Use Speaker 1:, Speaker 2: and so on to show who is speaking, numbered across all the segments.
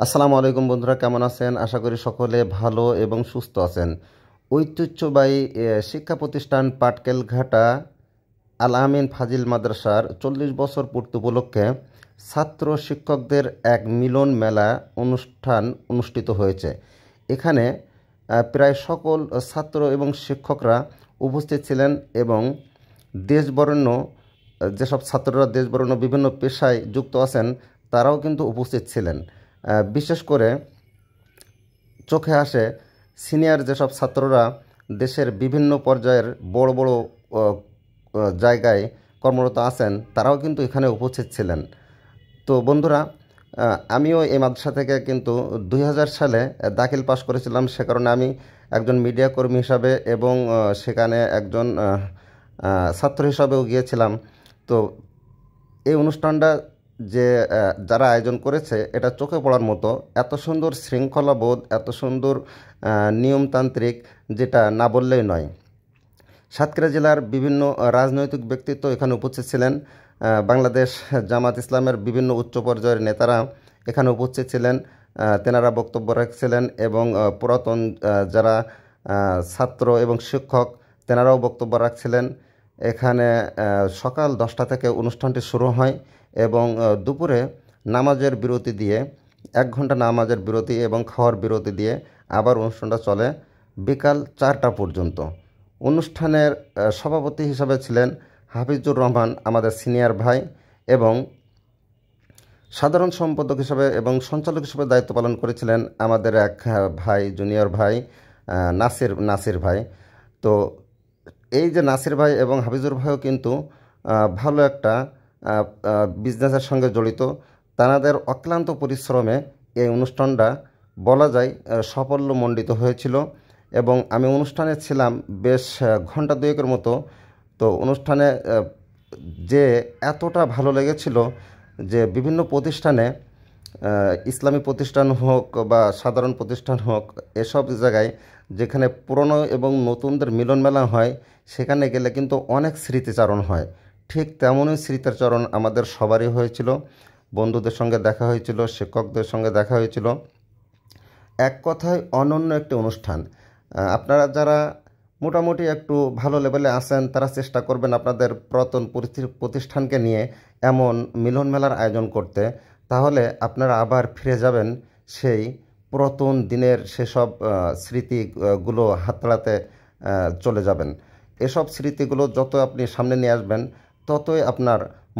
Speaker 1: আসসালামু আলাইকুম বন্ধুরা, কেমন আছেন? আশা করি সকলে ভালো এবং সুস্থ আছেন। ঐতিহ্যবাহী শিক্ষা প্রতিষ্ঠান পাটকেলঘাটা আল আমিন ফাজিল মাদ্রাসার 40 বছর পূর্তি উপলক্ষে ছাত্র শিক্ষকদের এক মিলন মেলা অনুষ্ঠান অনুষ্ঠিত হয়েছে। এখানে প্রায় সকল ছাত্র এবং শিক্ষকরা উপস্থিত ছিলেন এবং দেশবরেণ্য যেসব ছাত্ররা দেশবরেণ্য বিভিন্ন পেশায় যুক্ত আছেন তারাও কিন্তু উপস্থিত ছিলেন। বিশেষ করে চোখে আসে সিনিয়র যেসব ছাত্ররা দেশের বিভিন্ন পর্যায়ের বড় বড় জায়গায় কর্মরত আছেন তারাও কিন্তু এখানে উপস্থিত ছিলেন। তো বন্ধুরা, আমিও এই মাদ্রাসা থেকে কিন্তু 2000 সালে দাখিল পাশ করেছিলাম। সে কারণে আমি একজন মিডিয়া কর্মী হিসাবে এবং সেখানে একজন ছাত্র হিসাবেও গিয়েছিলাম। তো এই অনুষ্ঠানটা যে যারা আয়োজন করেছে এটা চোখে পড়ার মতো। এত সুন্দর শৃঙ্খলাবোধ, এত সুন্দর নিয়মতান্ত্রিক, যেটা না বললেই নয়। সাতক্ষীরা জেলার বিভিন্ন রাজনৈতিক ব্যক্তিত্ব এখানে উপস্থিত ছিলেন। বাংলাদেশ জামাত ইসলামের বিভিন্ন উচ্চ পর্যায়ের নেতারা এখানে উপস্থিত ছিলেন। তেনারা বক্তব্য রাখছিলেন এবং পুরাতন যারা ছাত্র এবং শিক্ষক তেনারাও বক্তব্য রাখছিলেন। এখানে সকাল 10টা থেকে অনুষ্ঠানটি শুরু হয় এবং দুপুরে নামাজের বিরতি দিয়ে 1 ঘন্টা নামাজের বিরতি এবং খাওয়ার বিরতি দিয়ে আবার অনুষ্ঠানটা চলে বিকাল 4টা পর্যন্ত। অনুষ্ঠানের সভাপতি হিসাবে ছিলেন হাফিজুর রহমান, আমাদের সিনিয়র ভাই, এবং সাধারণ সম্পাদক হিসাবে এবং সঞ্চালক হিসেবে দায়িত্ব পালন করেছিলেন আমাদের এক ভাই, জুনিয়র ভাই, নাসির ভাই। তো এই যে নাসির ভাই এবং হাফিজুর ভাইও কিন্তু ভালো একটা বিজনেসের সঙ্গে জড়িত। তাদের অক্লান্ত পরিশ্রমে এই অনুষ্ঠানটা বলা যায় সাফল্যমণ্ডিত হয়েছিল এবং আমি অনুষ্ঠানে ছিলাম বেশ ঘন্টা দুয়েকের মতো। তো অনুষ্ঠানে যে এতটা ভালো লেগেছিল যে বিভিন্ন প্রতিষ্ঠানে, ইসলামী প্রতিষ্ঠান হোক বা সাধারণ প্রতিষ্ঠান হোক, এসব জায়গায় যেখানে পুরনো এবং নতুনদের মিলন মেলা হয় সেখানে গেলে কিন্তু অনেক স্মৃতিচারণ হয়। ঠিক তেমনই স্মৃতিচারণ আমাদের সবারই হয়েছিল। বন্ধুদের সঙ্গে দেখা হয়েছিল, শিক্ষকদের সঙ্গে দেখা হয়েছিল। এক কথায় অনন্য একটি অনুষ্ঠান। আপনারা যারা মোটামুটি একটু ভালো লেভেলে আছেন তারা চেষ্টা করবেন আপনাদের পুরাতন প্রতিষ্ঠানকে নিয়ে এমন মিলন মেলার আয়োজন করতে। তাহলে আপনারা আবার ফিরে যাবেন সেই পুরাতন দিনের সেসব স্মৃতিগুলো হাতড়াতে চলে যাবেন। এসব স্মৃতিগুলো যত আপনি সামনে নিয়ে আসবেন ততই আপনার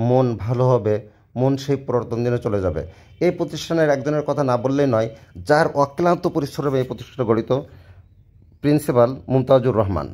Speaker 1: মন ভালো হবে, মন সেই পুরাতন দিনে চলে যাবে। এই প্রতিষ্ঠানের একজনের কথা না বললেই নয়, যার অক্লান্ত পরিশ্রমে এই প্রতিষ্ঠান গঠিত, প্রিন্সিপাল মুমতাজুর রহমান।